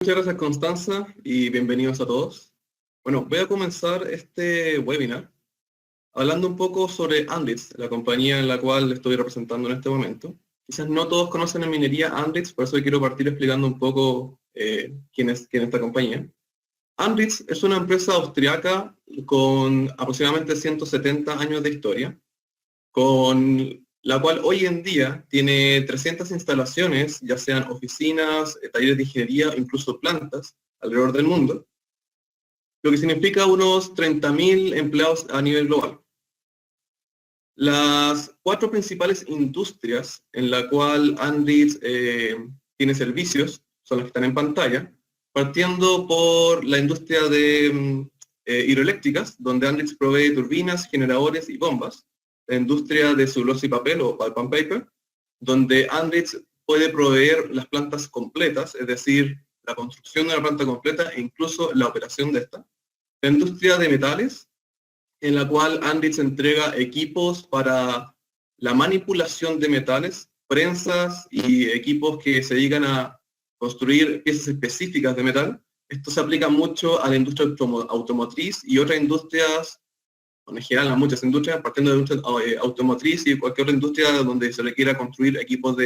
Muchas gracias, Constanza, y bienvenidos a todos. Bueno, voy a comenzar este webinar hablando un poco sobre Andritz, la compañía en la cual estoy representando en este momento. Quizás no todos conocen en minería Andritz, por eso quiero partir explicando un poco quién es esta compañía. Andritz es una empresa austriaca con aproximadamente 170 años de historia, con la cual hoy en día tiene 300 instalaciones, ya sean oficinas, talleres de ingeniería, incluso plantas, alrededor del mundo, lo que significa unos 30.000 empleados a nivel global. Las cuatro principales industrias en la cual Andritz tiene servicios son las que están en pantalla, partiendo por la industria de hidroeléctricas, donde Andritz provee turbinas, generadores y bombas; la industria de celulosa y papel o pulp and paper, donde Andritz puede proveer las plantas completas, es decir, la construcción de una planta completa e incluso la operación de esta; la industria de metales, en la cual Andritz entrega equipos para la manipulación de metales, prensas y equipos que se dedican a construir piezas específicas de metal. Esto se aplica mucho a la industria automotriz y otras industrias, en general a muchas industrias, partiendo de la industria automotriz y cualquier otra industria donde se le quiera construir equipos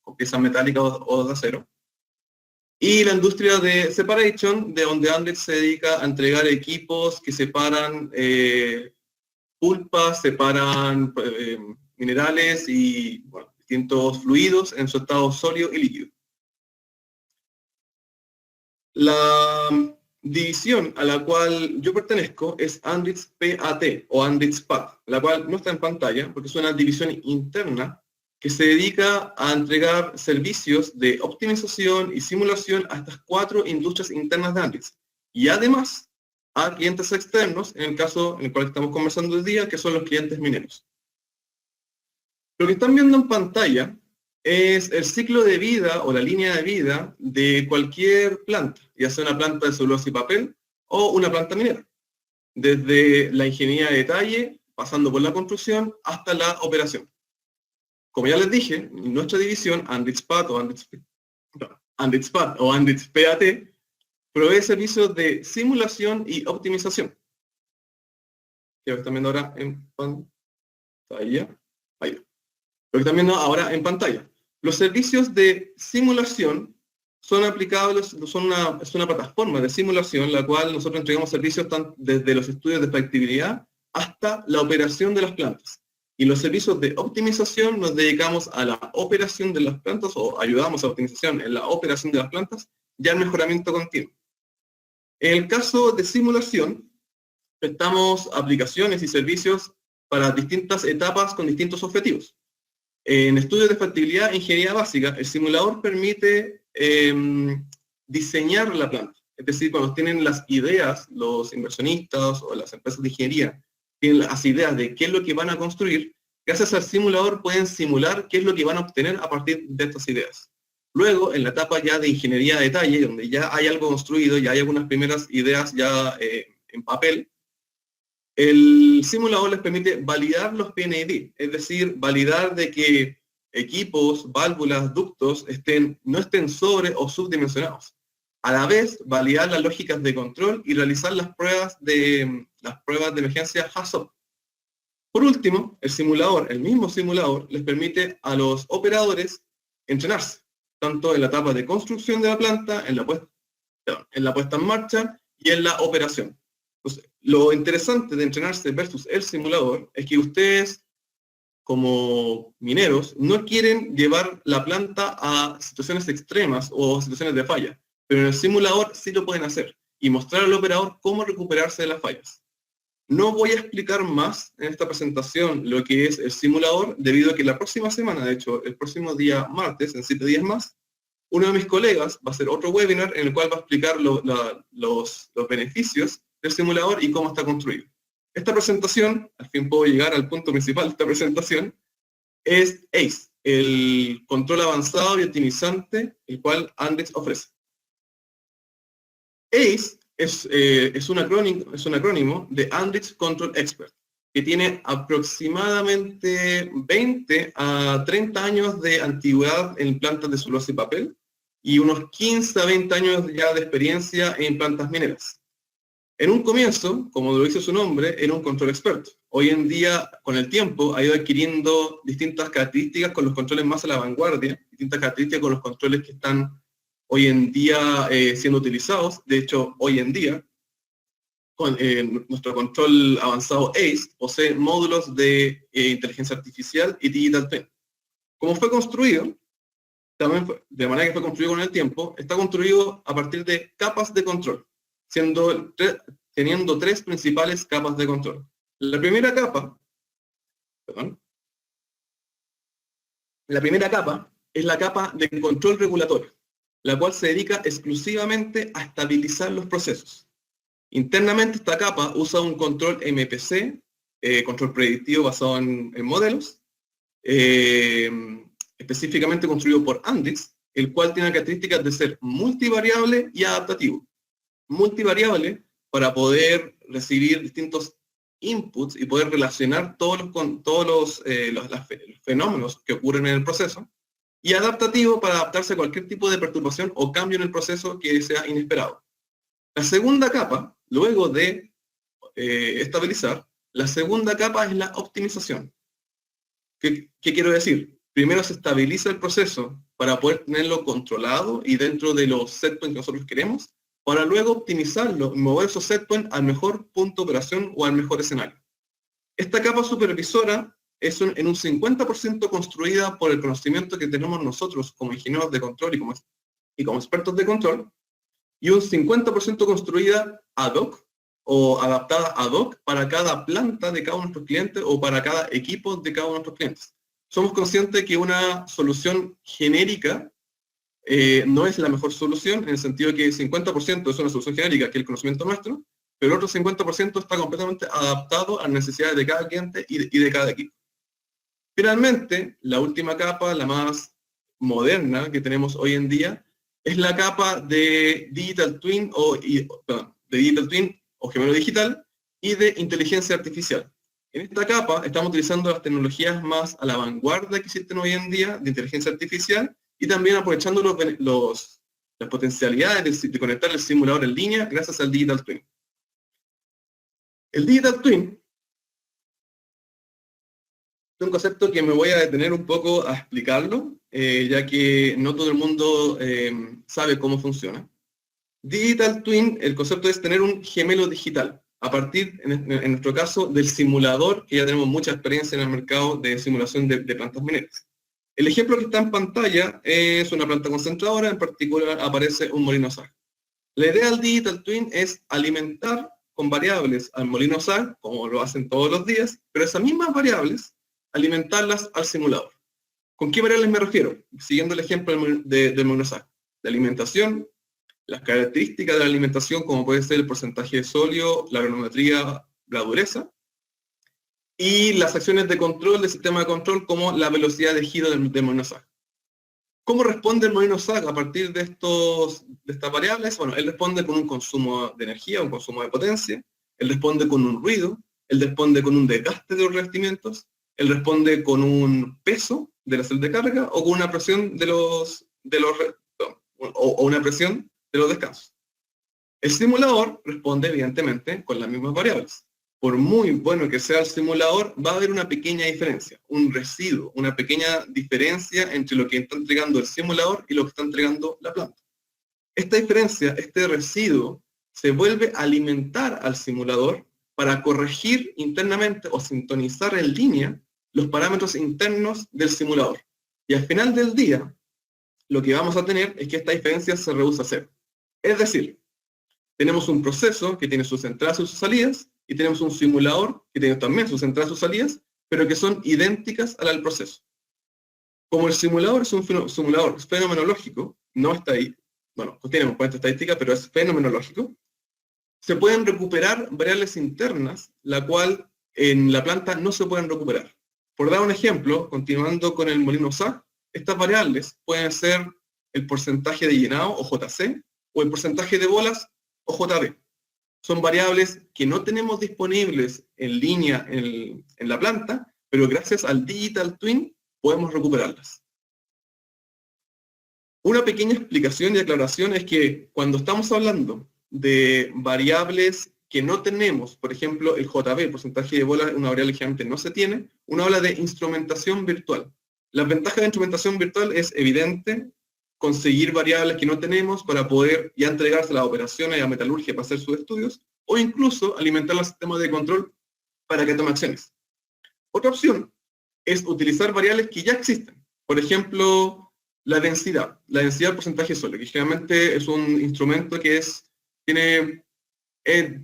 con piezas metálicas o de acero. Y la industria de separation, de donde Andritz se dedica a entregar equipos que separan pulpas, separan minerales y distintos fluidos en su estado sólido y líquido. La división a la cual yo pertenezco es Andritz PAT o Andritz PAT, la cual no está en pantalla porque es una división interna que se dedica a entregar servicios de optimización y simulación a estas cuatro industrias internas de Andritz, y además a clientes externos, en el caso en el cual estamos conversando hoy día, que son los clientes mineros. Lo que están viendo en pantalla es el ciclo de vida o la línea de vida de cualquier planta, ya sea una planta de celulosa y papel o una planta minera, desde la ingeniería de detalle, pasando por la construcción, hasta la operación. Como ya les dije, nuestra división, Andritz PAT o Andritz PAT, provee servicios de simulación y optimización. Que están viendo ahora en pantalla. Ahí. Lo que están viendo ahora en pantalla. Los servicios de simulación son aplicables, es una plataforma de simulación, la cual nosotros entregamos servicios desde los estudios de factibilidad hasta la operación de las plantas. Y los servicios de optimización nos dedicamos a la operación de las plantas, o ayudamos a la optimización en la operación de las plantas y al mejoramiento continuo. En el caso de simulación, prestamos aplicaciones y servicios para distintas etapas con distintos objetivos. En estudios de factibilidad e ingeniería básica, el simulador permite diseñar la planta. Es decir, cuando tienen las ideas, los inversionistas o las empresas de ingeniería tienen las ideas de qué es lo que van a construir, gracias al simulador pueden simular qué es lo que van a obtener a partir de estas ideas. Luego, en la etapa ya de ingeniería de detalle, donde ya hay algo construido, ya hay algunas primeras ideas ya en papel, el simulador les permite validar los PNID, es decir, validar de que equipos, válvulas, ductos no estén sobre o subdimensionados. A la vez, validar las lógicas de control y realizar las pruebas de emergencia HACCP. Por último, el mismo simulador, les permite a los operadores entrenarse, tanto en la etapa de construcción de la planta, en la puesta en marcha y en la operación. Entonces, lo interesante de entrenarse versus el simulador es que ustedes, como mineros, no quieren llevar la planta a situaciones extremas o situaciones de falla, pero en el simulador sí lo pueden hacer y mostrar al operador cómo recuperarse de las fallas. No voy a explicar más en esta presentación lo que es el simulador, debido a que la próxima semana, de hecho, el próximo día martes, en 7 días más, uno de mis colegas va a hacer otro webinar en el cual va a explicar los beneficios del simulador y cómo está construido. Esta presentación, al fin puedo llegar al punto principal de esta presentación, es ACE, el control avanzado y optimizante, el cual Andritz ofrece. ACE es un acrónimo de Andritz Control Expert, que tiene aproximadamente 20 a 30 años de antigüedad en plantas de celulosa y papel, y unos 15 a 20 años ya de experiencia en plantas mineras. En un comienzo, como lo dice su nombre, era un control experto. Hoy en día, con el tiempo, ha ido adquiriendo distintas características con los controles más a la vanguardia, distintas características con los controles que están hoy en día siendo utilizados. De hecho, hoy en día, con nuestro control avanzado ACE posee módulos de inteligencia artificial y digital twin. Como fue construido, también de manera que fue construido con el tiempo, está construido a partir de capas de control, teniendo tres principales capas de control. La primera capa es la capa de control regulatorio, la cual se dedica exclusivamente a estabilizar los procesos. Internamente esta capa usa un control MPC, control predictivo basado en modelos, específicamente construido por Andix, el cual tiene características de ser multivariable y adaptativo. Multivariable para poder recibir distintos inputs y poder relacionar todos los fenómenos que ocurren en el proceso, y adaptativo para adaptarse a cualquier tipo de perturbación o cambio en el proceso que sea inesperado. La segunda capa, luego de estabilizar, la segunda capa es la optimización. ¿Qué quiero decir? Primero se estabiliza el proceso para poder tenerlo controlado y dentro de los set points que nosotros queremos, para luego optimizarlo y mover esos set points al mejor punto de operación o al mejor escenario. Esta capa supervisora es en un 50% construida por el conocimiento que tenemos nosotros como ingenieros de control y como expertos de control, y un 50% construida ad hoc o adaptada ad hoc para cada planta de cada uno de nuestros clientes o para cada equipo de cada uno de nuestros clientes. Somos conscientes que una solución genérica no es la mejor solución, en el sentido de que el 50% es una solución genérica, que es el conocimiento nuestro, pero el otro 50% está completamente adaptado a las necesidades de cada cliente y de cada equipo. Finalmente, la última capa, la más moderna que tenemos hoy en día, es la capa de Digital Twin o gemelo digital y de inteligencia artificial. En esta capa estamos utilizando las tecnologías más a la vanguardia que existen hoy en día de inteligencia artificial y también aprovechando las potencialidades de conectar el simulador en línea gracias al Digital Twin. El Digital Twin es un concepto que me voy a detener un poco a explicarlo, ya que no todo el mundo sabe cómo funciona. Digital Twin, el concepto es tener un gemelo digital, a partir, en nuestro caso, del simulador, que ya tenemos mucha experiencia en el mercado de simulación de plantas mineras. El ejemplo que está en pantalla es una planta concentradora, en particular aparece un molino SAG. La idea del Digital Twin es alimentar con variables al molino SAG, como lo hacen todos los días, pero esas mismas variables, alimentarlas al simulador. ¿Con qué variables me refiero? Siguiendo el ejemplo del molino SAG. La alimentación, las características de la alimentación, como puede ser el porcentaje de sólido, la granulometría, la dureza, y las acciones de control del sistema de control, como la velocidad de giro del molino SAG. ¿Cómo responde el molino SAG a partir de estas variables? Bueno, él responde con un consumo de energía, un consumo de potencia, él responde con un ruido, él responde con un desgaste de los revestimientos, él responde con un peso de la celda de carga o con una presión o una presión de los descansos. El simulador responde evidentemente con las mismas variables. Por muy bueno que sea el simulador, va a haber una pequeña diferencia, un residuo, una pequeña diferencia entre lo que está entregando el simulador y lo que está entregando la planta. Esta diferencia, este residuo, se vuelve a alimentar al simulador para corregir internamente o sintonizar en línea los parámetros internos del simulador. Y al final del día, lo que vamos a tener es que esta diferencia se reduce a cero. Es decir, tenemos un proceso que tiene sus entradas y sus salidas, y tenemos un simulador que tiene también sus entradas y sus salidas, pero que son idénticas a la del proceso. Como el simulador es un simulador fenomenológico, no está ahí, bueno, tiene componente estadística, pero es fenomenológico, se pueden recuperar variables internas, la cual en la planta no se pueden recuperar. Por dar un ejemplo, continuando con el molino SAG, estas variables pueden ser el porcentaje de llenado, o JC, o el porcentaje de bolas, o JB. Son variables que no tenemos disponibles en línea en la planta, pero gracias al Digital Twin podemos recuperarlas. Una pequeña explicación y aclaración es que cuando estamos hablando de variables que no tenemos, por ejemplo, el JB, el porcentaje de bola, una variable que generalmente no se tiene, uno habla de instrumentación virtual. La ventaja de instrumentación virtual es evidente, conseguir variables que no tenemos para poder ya entregarse a las operaciones y a metalurgia para hacer sus estudios, o incluso alimentar los sistemas de control para que tome acciones. Otra opción es utilizar variables que ya existen. Por ejemplo, la densidad del porcentaje sólido, que generalmente es un instrumento que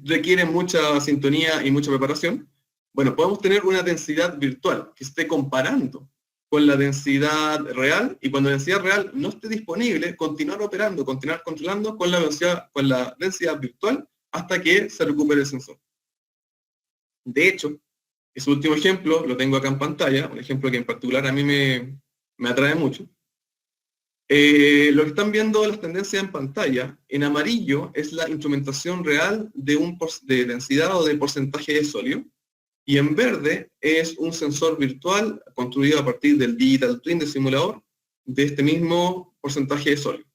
requiere mucha sintonía y mucha preparación. Bueno, podemos tener una densidad virtual que esté comparando con la densidad real, y cuando la densidad real no esté disponible, continuar operando, continuar controlando con la densidad virtual hasta que se recupere el sensor. De hecho, ese último ejemplo lo tengo acá en pantalla, un ejemplo que en particular a mí me atrae mucho. Lo que están viendo las tendencias en pantalla, en amarillo es la instrumentación real de densidad o de porcentaje de sólido, y en verde es un sensor virtual construido a partir del Digital Twin del simulador de este mismo porcentaje de sólido.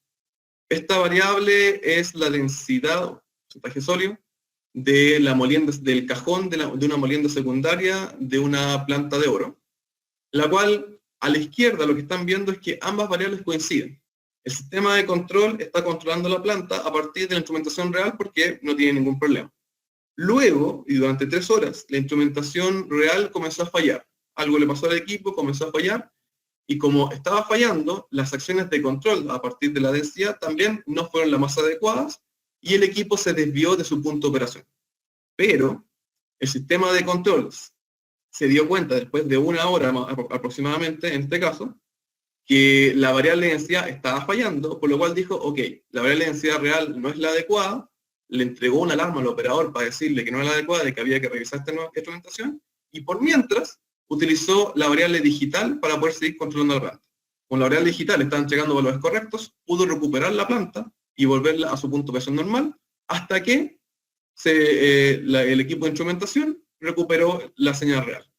Esta variable es la densidad, porcentaje de sólido, de la molienda, del cajón de una molienda secundaria de una planta de oro, la cual a la izquierda lo que están viendo es que ambas variables coinciden. El sistema de control está controlando la planta a partir de la instrumentación real porque no tiene ningún problema. Luego, y durante 3 horas, la instrumentación real comenzó a fallar. Algo le pasó al equipo, comenzó a fallar, y como estaba fallando, las acciones de control a partir de la densidad también no fueron las más adecuadas, y el equipo se desvió de su punto de operación. Pero el sistema de control se dio cuenta después de 1 hora aproximadamente, en este caso, que la variable de densidad estaba fallando, por lo cual dijo, ok, la variable de densidad real no es la adecuada, le entregó una alarma al operador para decirle que no era la adecuada, de que había que revisar esta nueva instrumentación, y por mientras utilizó la variable digital para poder seguir controlando la planta. Con la variable digital estaba entregando valores correctos, pudo recuperar la planta y volverla a su punto de operación normal, hasta que el equipo de instrumentación recuperó la señal real.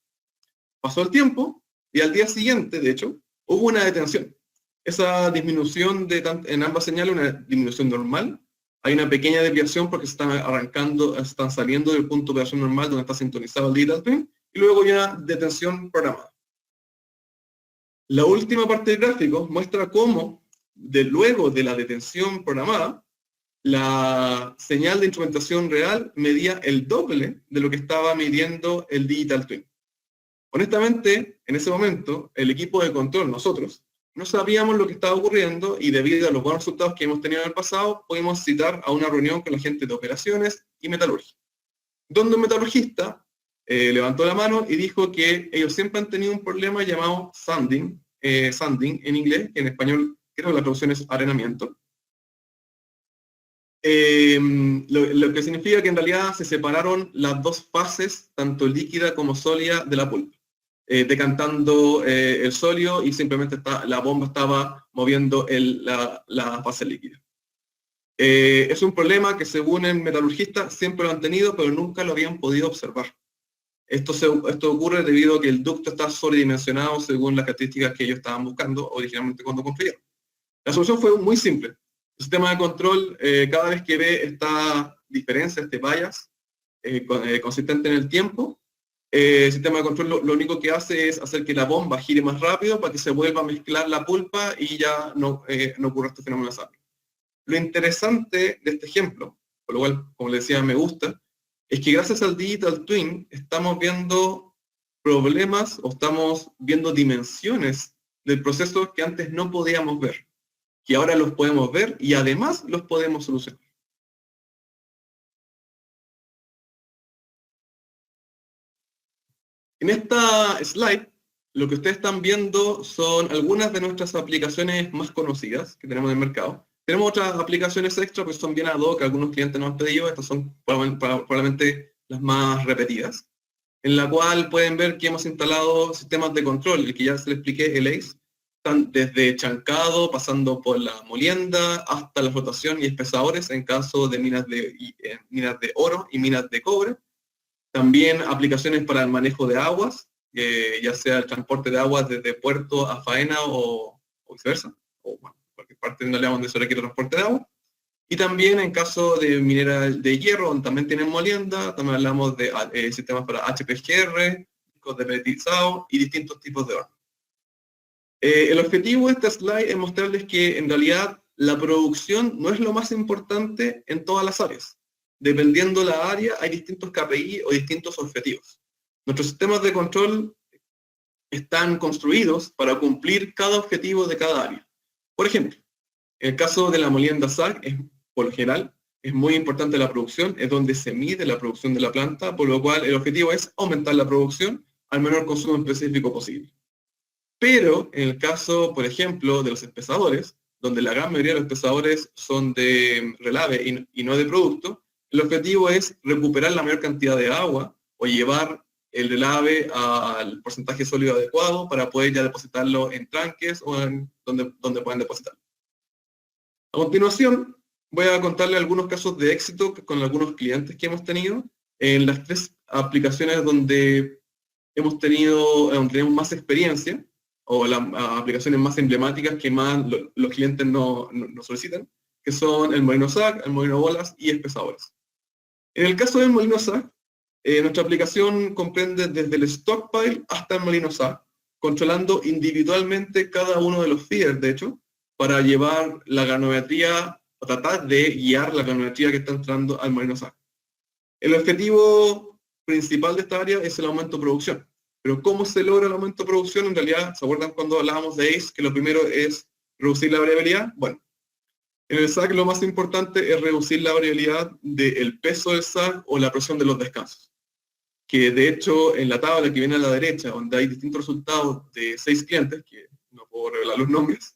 Pasó el tiempo, y al día siguiente, de hecho, hubo una detención. Esa disminución en ambas señales, una disminución normal, hay una pequeña desviación porque se están saliendo del punto de operación normal donde está sintonizado el Digital Twin, y luego hay una detención programada. La última parte del gráfico muestra cómo, luego de la detención programada, la señal de instrumentación real medía el doble de lo que estaba midiendo el Digital Twin. Honestamente, en ese momento, el equipo de control, nosotros, no sabíamos lo que estaba ocurriendo, y debido a los buenos resultados que hemos tenido en el pasado, pudimos citar a una reunión con la gente de operaciones y metalurgia, donde un metalurgista levantó la mano y dijo que ellos siempre han tenido un problema llamado sanding en inglés, que en español creo que la traducción es arenamiento. Lo que significa que en realidad se separaron las dos fases, tanto líquida como sólida, de la pulpa, decantando el sólido, y simplemente la bomba estaba moviendo la fase líquida. Es un problema que, según el metalurgista, siempre lo han tenido, pero nunca lo habían podido observar. Esto ocurre debido a que el ducto está sobredimensionado según las características que ellos estaban buscando originalmente cuando construyeron. La solución fue muy simple. El sistema de control, cada vez que ve esta diferencia, este bias consistente en el tiempo, el sistema de control lo único que hace es hacer que la bomba gire más rápido para que se vuelva a mezclar la pulpa y ya no ocurra este fenómeno de sampling. Lo interesante de este ejemplo, por lo cual, como les decía, me gusta, es que gracias al Digital Twin estamos viendo problemas o estamos viendo dimensiones del proceso que antes no podíamos ver, que ahora los podemos ver y además los podemos solucionar. En esta slide, lo que ustedes están viendo son algunas de nuestras aplicaciones más conocidas que tenemos en el mercado. Tenemos otras aplicaciones extra que son bien ad hoc, que algunos clientes nos han pedido. Estas son probablemente las más repetidas, en la cual pueden ver que hemos instalado sistemas de control, el que ya se les expliqué, el ACE, desde chancado, pasando por la molienda, hasta la flotación y espesadores en caso de minas de oro y minas de cobre. También aplicaciones para el manejo de aguas, ya sea el transporte de aguas desde puerto a faena o viceversa, o bueno, porque parte de donde se requiere transporte de agua. Y también en caso de minera de hierro, donde también tienen molienda, también hablamos de sistemas para HPGR, discos de pelletizado y distintos tipos de horno. El objetivo de esta slide es mostrarles que en realidad la producción no es lo más importante en todas las áreas. Dependiendo de la área, hay distintos KPI o distintos objetivos. Nuestros sistemas de control están construidos para cumplir cada objetivo de cada área. Por ejemplo, en el caso de la molienda SAG, por lo general, es muy importante la producción, es donde se mide la producción de la planta, por lo cual el objetivo es aumentar la producción al menor consumo específico posible. Pero en el caso, por ejemplo, de los espesadores, donde la gran mayoría de los espesadores son de relave y no de producto, el objetivo es recuperar la mayor cantidad de agua o llevar el relave al porcentaje sólido adecuado para poder ya depositarlo en tanques o en donde puedan depositarlo. A continuación, voy a contarle algunos casos de éxito con algunos clientes que hemos tenido en las 3 aplicaciones donde tenemos más experiencia, o las aplicaciones más emblemáticas que más los clientes nos solicitan, que son el molino SAG, el molino bolas y espesadores. En el caso del molino SAG, nuestra aplicación comprende desde el stockpile hasta el molino SAG, controlando individualmente cada uno de los feeders, de hecho, para llevar la granometría, o tratar de guiar la granometría que está entrando al molino SAG. El objetivo principal de esta área es el aumento de producción. Pero ¿cómo se logra el aumento de producción? En realidad, ¿se acuerdan cuando hablábamos de ACE, que lo primero es reducir la variabilidad? Bueno, en el SAG lo más importante es reducir la variabilidad del peso del SAG o la presión de los descansos. Que de hecho, en la tabla que viene a la derecha, donde hay distintos resultados de 6 clientes, que no puedo revelar los nombres,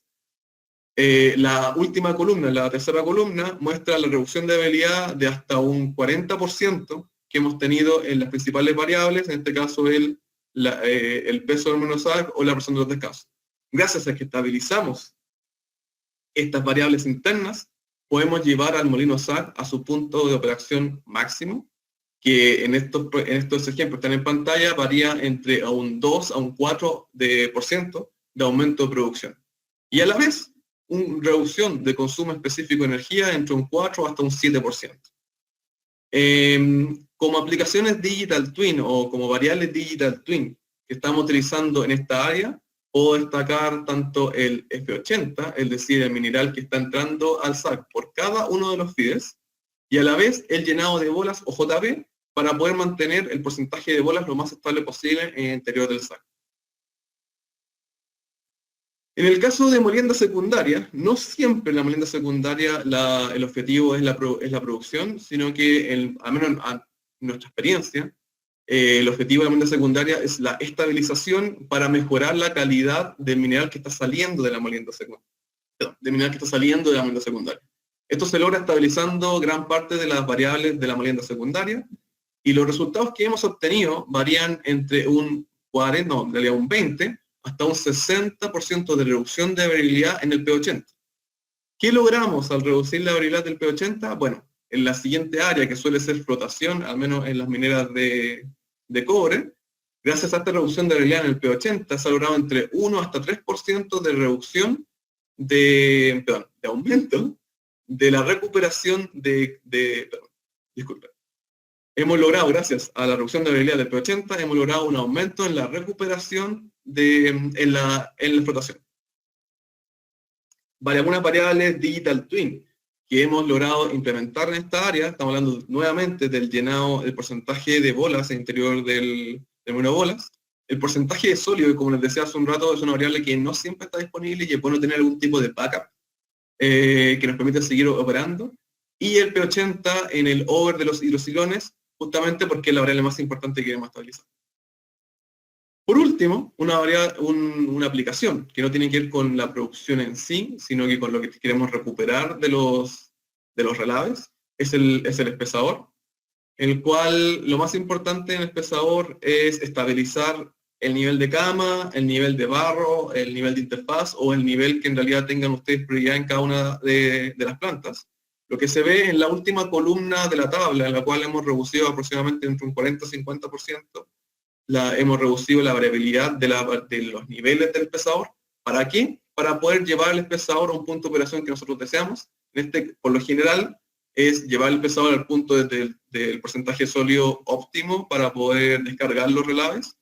la última columna, la tercera columna, muestra la reducción de variabilidad de hasta un 40% que hemos tenido en las principales variables, en este caso el peso del molino SAG o la presión de los descansos. Gracias a que estabilizamos estas variables internas, podemos llevar al molino SAG a su punto de operación máximo, que en estos ejemplos que están en pantalla varía entre a un 2 a un 4% de aumento de producción. Y a la vez, una reducción de consumo específico de energía entre un 4 hasta un 7%. Como aplicaciones Digital Twin o como variables Digital Twin que estamos utilizando en esta área, puedo destacar tanto el F80, es decir, el mineral que está entrando al SAG por cada uno de los feeders, y a la vez el llenado de bolas o JP para poder mantener el porcentaje de bolas lo más estable posible en el interior del SAG. En el caso de molienda secundaria, no siempre en la molienda secundaria el objetivo es la producción, sino que, al menos en nuestra experiencia, el objetivo de la molienda secundaria es la estabilización para mejorar la calidad del mineral que está saliendo de la molienda secundaria. Esto se logra estabilizando gran parte de las variables de la molienda secundaria, y los resultados que hemos obtenido varían entre un 20 hasta un 60% de reducción de variabilidad en el P80. ¿Qué logramos al reducir la variabilidad del P80? Bueno, en la siguiente área, que suele ser flotación, al menos en las mineras de cobre, gracias a esta reducción de variabilidad en el P80, se ha logrado entre 1 hasta 3% de reducción de aumento de la recuperación disculpen. Hemos logrado, gracias a la reducción de variabilidad del P80, hemos logrado un aumento en la recuperación en la explotación. Algunas variables Digital Twin que hemos logrado implementar en esta área, estamos hablando nuevamente del llenado, el porcentaje de bolas en el interior del molino bolas, el porcentaje de sólido, que como les decía hace un rato, es una variable que no siempre está disponible y es bueno tener algún tipo de backup que nos permite seguir operando, y el P80 en el over de los hidrosilones, justamente porque es la variable más importante que queremos estabilizar. Por último, una aplicación que no tiene que ver con la producción en sí, sino que con lo que queremos recuperar de los relaves, es el espesador, en el cual lo más importante en el espesador es estabilizar el nivel de cama, el nivel de barro, el nivel de interfaz o el nivel que en realidad tengan ustedes prioridad en cada una de las plantas. Lo que se ve en la última columna de la tabla, en la cual hemos reducido aproximadamente entre un 40 y 50%, hemos reducido la variabilidad de los niveles del espesador. ¿Para qué? para poder llevar el pesador a un punto de operación que nosotros deseamos. Por lo general, es llevar el pesador al punto del porcentaje sólido óptimo para poder descargar los relaves,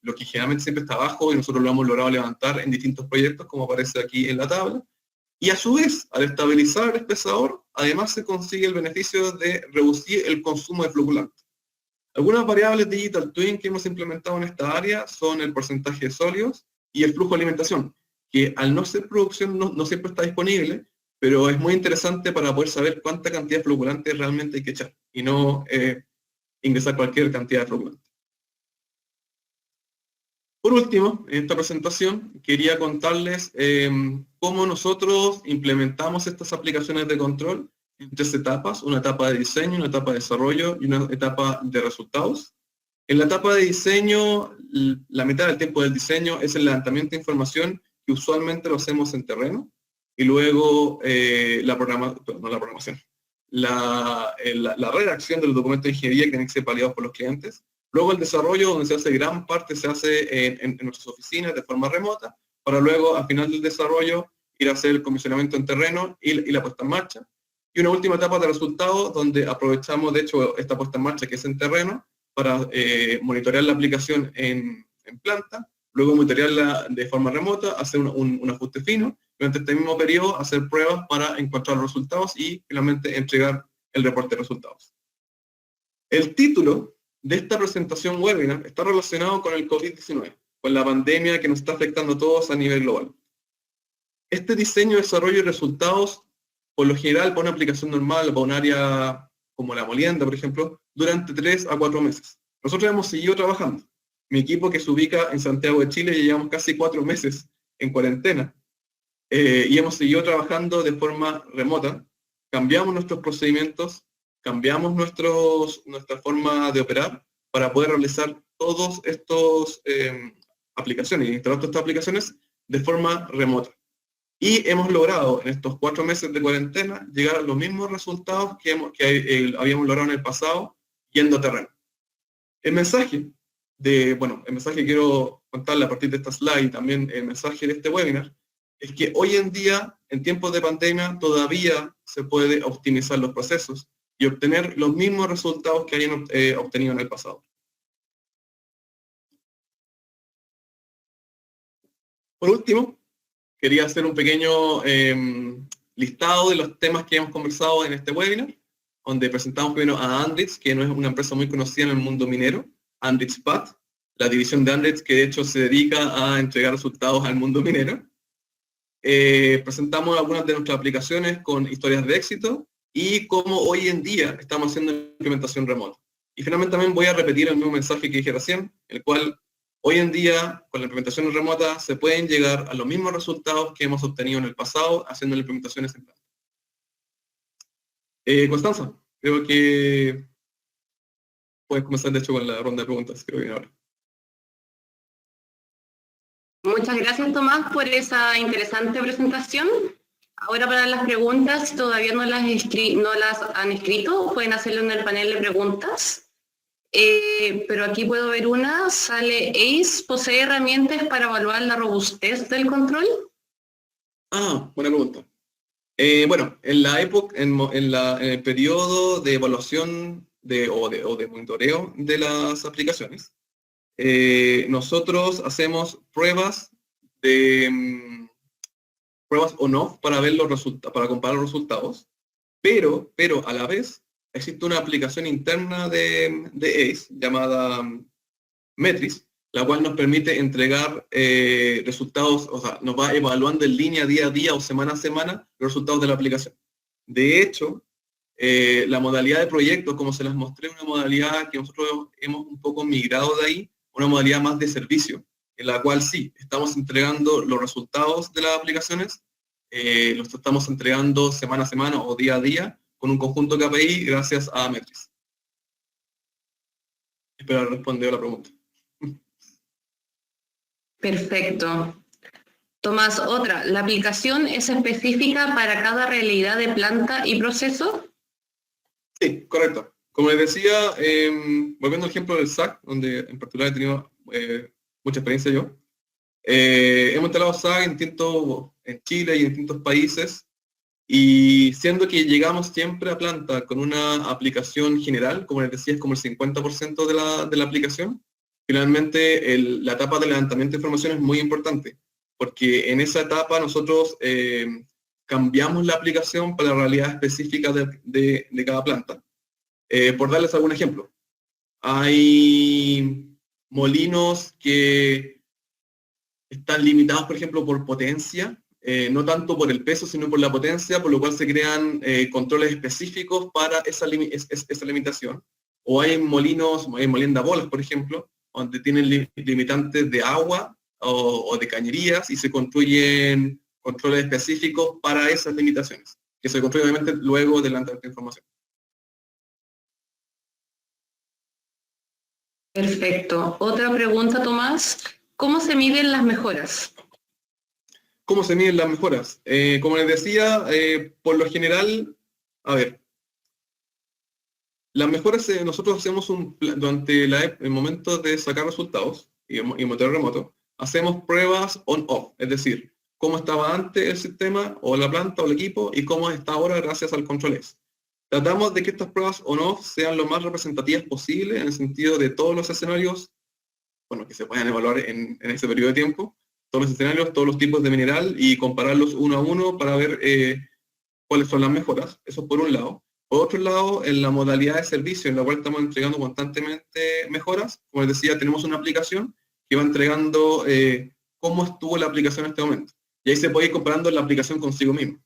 lo que generalmente siempre está abajo y nosotros lo hemos logrado levantar en distintos proyectos, como aparece aquí en la tabla. Y a su vez, al estabilizar el espesador, además se consigue el beneficio de reducir el consumo de flocculante. Algunas variables Digital Twin que hemos implementado en esta área son el porcentaje de sólidos y el flujo de alimentación, que al no ser producción no siempre está disponible, pero es muy interesante para poder saber cuánta cantidad de flocculante realmente hay que echar y no ingresar cualquier cantidad de flocculante. Por último, en esta presentación quería contarles cómo nosotros implementamos estas aplicaciones de control en 3 etapas, una etapa de diseño, una etapa de desarrollo y una etapa de resultados. En la etapa de diseño, la mitad del tiempo del diseño es el levantamiento de información, que usualmente lo hacemos en terreno, y luego la redacción de los documentos de ingeniería que tienen que ser validados por los clientes. Luego el desarrollo, donde se hace gran parte, se hace en nuestras oficinas de forma remota, para luego, al final del desarrollo, ir a hacer el comisionamiento en terreno y la puesta en marcha. Y una última etapa de resultados, donde aprovechamos, de hecho, esta puesta en marcha que es en terreno, para monitorear la aplicación en planta, luego monitorearla de forma remota, hacer un ajuste fino, durante este mismo periodo hacer pruebas para encontrar los resultados y finalmente entregar el reporte de resultados. El título de esta presentación webinar está relacionado con el COVID-19, con la pandemia que nos está afectando a todos a nivel global. Este diseño, desarrollo y resultados, por lo general, para una aplicación normal, para un área como la molienda, por ejemplo, durante 3 a 4 meses. Nosotros hemos seguido trabajando. Mi equipo, que se ubica en Santiago de Chile, ya llevamos casi 4 meses en cuarentena, y hemos seguido trabajando de forma remota. Cambiamos nuestros procedimientos, cambiamos nuestra forma de operar para poder realizar todas estas aplicaciones, instalar todas estas aplicaciones de forma remota. Y hemos logrado en estos 4 meses de cuarentena llegar a los mismos resultados que habíamos logrado en el pasado yendo a terreno. El mensaje que quiero contarle a partir de esta slide, también el mensaje de este webinar, es que hoy en día, en tiempos de pandemia, todavía se puede optimizar los procesos y obtener los mismos resultados que hayan obtenido en el pasado. Por último, quería hacer un pequeño listado de los temas que hemos conversado en este webinar, donde presentamos primero a Andritz, que no es una empresa muy conocida en el mundo minero, Andritz PAT, la división de Andritz que de hecho se dedica a entregar resultados al mundo minero. Presentamos algunas de nuestras aplicaciones con historias de éxito y cómo hoy en día estamos haciendo implementación remota. Y finalmente también voy a repetir el mismo mensaje que dije recién, el cual hoy en día con la implementación remota se pueden llegar a los mismos resultados que hemos obtenido en el pasado haciendo las implementaciones en planta. Constanza, creo que puedes comenzar de hecho con la ronda de preguntas que viene ahora. Muchas gracias, Tomás, por esa interesante presentación. Ahora para las preguntas, si todavía no las han escrito, pueden hacerlo en el panel de preguntas. Pero aquí puedo ver una, sale ACE, ¿posee herramientas para evaluar la robustez del control? Buena pregunta. Bueno, en la época, en el periodo de evaluación o de monitoreo de las aplicaciones, nosotros hacemos pruebas on-off para ver los resultados, para comparar los resultados, pero a la vez existe una aplicación interna de ACE llamada Metris, la cual nos permite entregar resultados, o sea, nos va evaluando en línea día a día o semana a semana los resultados de la aplicación. De hecho, la modalidad de proyecto, como se las mostré, una modalidad que nosotros hemos un poco migrado de ahí, una modalidad más de servicio, en la cual sí, estamos entregando los resultados de las aplicaciones, los estamos entregando semana a semana o día a día, con un conjunto KPI gracias a Metris. Espero haber respondido a la pregunta. Perfecto. Tomás, otra. ¿La aplicación es específica para cada realidad de planta y proceso? Sí, correcto. Como les decía, volviendo al ejemplo del SAC, donde en particular he tenido mucha experiencia yo, Hemos instalado SAG en Chile y en distintos países, y siendo que llegamos siempre a planta con una aplicación general, como les decía, es como el 50% de la aplicación, finalmente la etapa de levantamiento de información es muy importante, porque en esa etapa nosotros cambiamos la aplicación para la realidad específica de cada planta. Por darles algún ejemplo, hay molinos que están limitados, por ejemplo, por potencia, no tanto por el peso, sino por la potencia, por lo cual se crean controles específicos para esa limitación. O hay molinos, hay moliendabolas, por ejemplo, donde tienen limitantes de agua o de cañerías, y se construyen controles específicos para esas limitaciones, que se construyen obviamente luego de la información. Perfecto. Otra pregunta, Tomás. ¿Cómo se miden las mejoras? ¿Cómo se miden las mejoras? Como les decía, por lo general, a ver, las mejoras nosotros hacemos durante el momento de sacar resultados y monitoreo remoto, hacemos pruebas on-off, es decir, cómo estaba antes el sistema o la planta o el equipo y cómo está ahora gracias al control S. Tratamos de que estas pruebas on-off sean lo más representativas posible en el sentido de todos los escenarios, bueno, que se puedan evaluar en ese periodo de tiempo, todos los escenarios, todos los tipos de mineral, y compararlos uno a uno para ver cuáles son las mejoras. Eso por un lado. Por otro lado, en la modalidad de servicio, en la cual estamos entregando constantemente mejoras, como les decía, tenemos una aplicación que va entregando cómo estuvo la aplicación en este momento. Y ahí se puede ir comparando la aplicación consigo misma.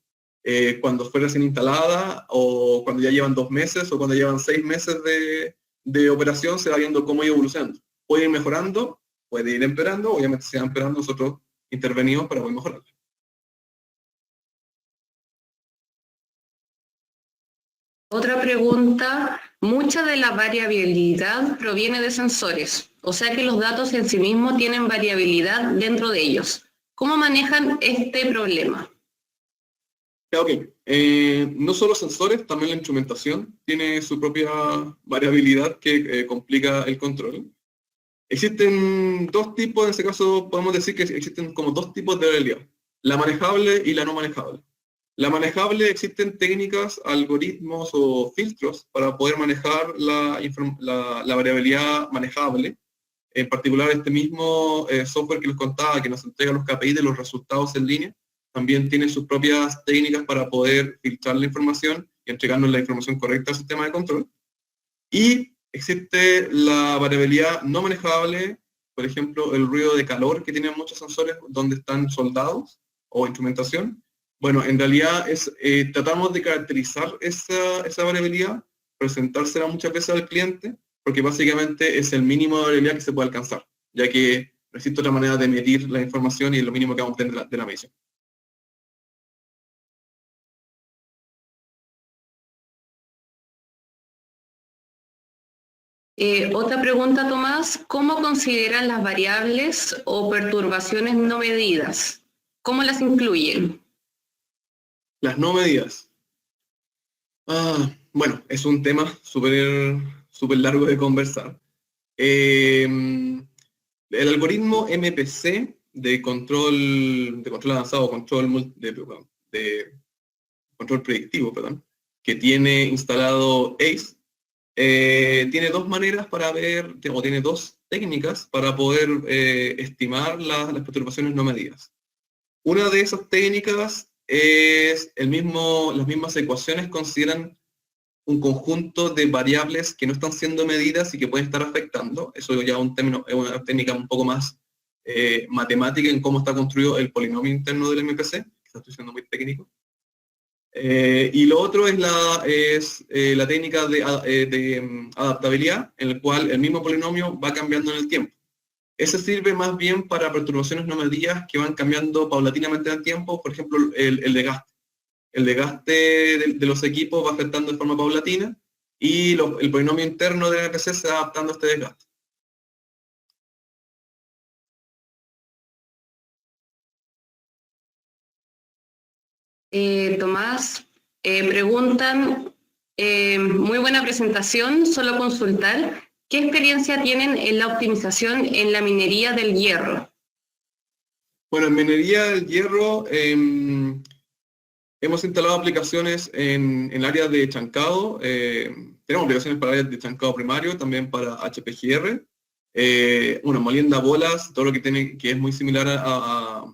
Cuando fue recién instalada, o cuando ya llevan 2 meses, o cuando llevan 6 meses de operación, se va viendo cómo ha ido evolucionando. Puede ir mejorando, puede ir empeorando, obviamente si va empeorando nosotros intervenimos para poder mejorar. Otra pregunta, mucha de la variabilidad proviene de sensores, o sea que los datos en sí mismos tienen variabilidad dentro de ellos. ¿Cómo manejan este problema? Ok, no solo sensores, también la instrumentación tiene su propia variabilidad que complica el control. Existen dos tipos, en este caso podemos decir que existen como dos tipos de variabilidad, la manejable y la no manejable. La manejable, existen técnicas, algoritmos o filtros para poder manejar la variabilidad manejable. En particular, este mismo software que les contaba, que nos entrega los KPI de los resultados en línea, también tiene sus propias técnicas para poder filtrar la información y entregarnos la información correcta al sistema de control. Y existe la variabilidad no manejable, por ejemplo, el ruido de calor que tienen muchos sensores donde están soldados o instrumentación. Bueno, en realidad tratamos de caracterizar esa variabilidad, presentársela muchas veces al cliente, porque básicamente es el mínimo de variabilidad que se puede alcanzar, ya que no existe otra manera de medir la información y es lo mínimo que vamos a obtener de la medición. Otra pregunta, Tomás, ¿cómo consideran las variables o perturbaciones no medidas? ¿Cómo las incluyen? Las no medidas. Bueno, es un tema súper largo de conversar. El algoritmo MPC de control avanzado, control predictivo, que tiene instalado ACE, tiene dos maneras para ver, o tiene dos técnicas para poder estimar las perturbaciones no medidas. Una de esas técnicas es las mismas ecuaciones consideran un conjunto de variables que no están siendo medidas y que pueden estar afectando. Eso ya es una técnica un poco más matemática en cómo está construido el polinomio interno del MPC, quizás estoy siendo muy técnico. Y lo otro es la técnica de adaptabilidad, en la cual el mismo polinomio va cambiando en el tiempo. Ese sirve más bien para perturbaciones no medidas que van cambiando paulatinamente en el tiempo, por ejemplo, el desgaste. El desgaste de los equipos va afectando de forma paulatina y el polinomio interno del MPC se va adaptando a este desgaste. Tomás, preguntan, muy buena presentación, solo consultar, ¿qué experiencia tienen en la optimización en la minería del hierro? Bueno, en minería del hierro hemos instalado aplicaciones en el área de chancado. Tenemos aplicaciones para áreas de chancado primario, también para HPGR. Bueno, molienda bolas, todo lo que tiene, que es muy similar a